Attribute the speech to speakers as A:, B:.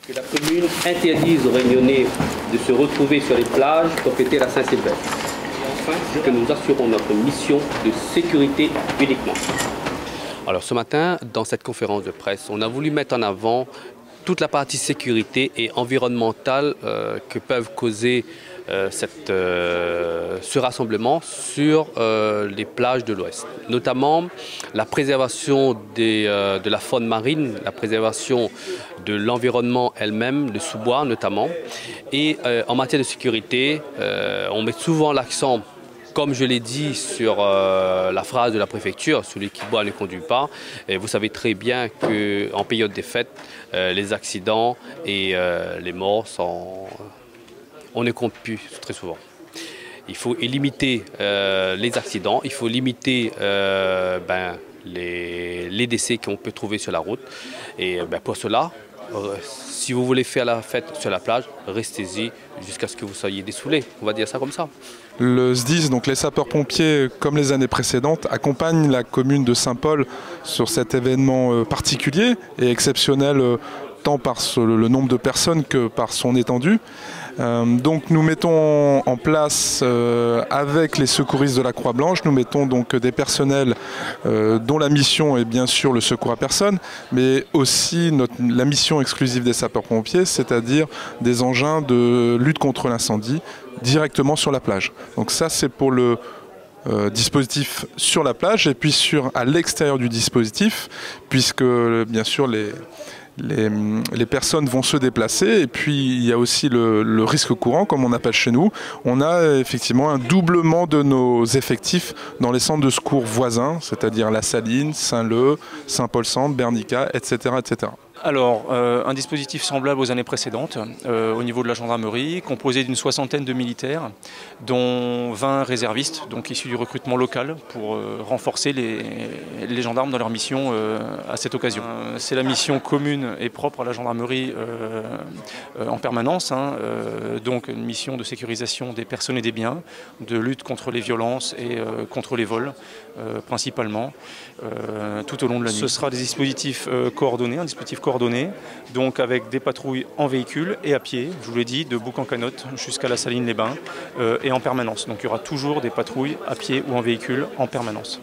A: Que la commune interdise aux Réunionnais de se retrouver sur les plages pour fêter la Saint-Sylvestre. Et enfin, que nous assurons notre mission de sécurité uniquement. Alors ce matin, dans cette conférence de presse, on a voulu mettre en avant toute la partie sécurité et environnementale que peuvent causer ce rassemblement sur les plages de l'Ouest. Notamment la préservation de la faune marine, la préservation de l'environnement elle-même, le sous-bois notamment. Et en matière de sécurité, on met souvent l'accent, comme je l'ai dit, sur la phrase de la préfecture, celui qui boit ne conduit pas. Et vous savez très bien qu'en période des fêtes, les accidents et les morts on ne compte plus très souvent. Il faut limiter les accidents, il faut limiter les décès qu'on peut trouver sur la route. Et pour cela, si vous voulez faire la fête sur la plage, restez-y jusqu'à ce que vous soyez dessoulés. On va dire ça comme ça.
B: Le SDIS, donc les sapeurs-pompiers, comme les années précédentes, accompagnent la commune de Saint-Paul sur cet événement particulier et exceptionnel tant par le nombre de personnes que par son étendue. Donc nous mettons en place avec les secouristes de la Croix-Blanche, nous mettons donc des personnels dont la mission est bien sûr le secours à personne, mais aussi la mission exclusive des sapeurs-pompiers, c'est-à-dire des engins de lutte contre l'incendie directement sur la plage. Donc ça c'est pour le dispositif sur la plage et puis à l'extérieur du dispositif, puisque bien sûr les personnes vont se déplacer et puis il y a aussi le risque courant, comme on appelle chez nous. On a effectivement un doublement de nos effectifs dans les centres de secours voisins, c'est-à-dire La Saline, Saint-Leu, Saint-Paul-Centre, Bernica, etc., etc.
C: Alors, un dispositif semblable aux années précédentes, au niveau de la gendarmerie, composé d'une 60aine de militaires, dont 20 réservistes, donc issus du recrutement local, pour renforcer les gendarmes dans leur mission à cette occasion. C'est la mission commune et propre à la gendarmerie en permanence, donc une mission de sécurisation des personnes et des biens, de lutte contre les violences et contre les vols, principalement, tout au long de la nuit. Ce sera des dispositifs coordonnés, un dispositif coordonné, donc avec des patrouilles en véhicule et à pied, je vous l'ai dit, de Bouc-en-Canotte jusqu'à la Saline-les-Bains et en permanence. Donc il y aura toujours des patrouilles à pied ou en véhicule en permanence.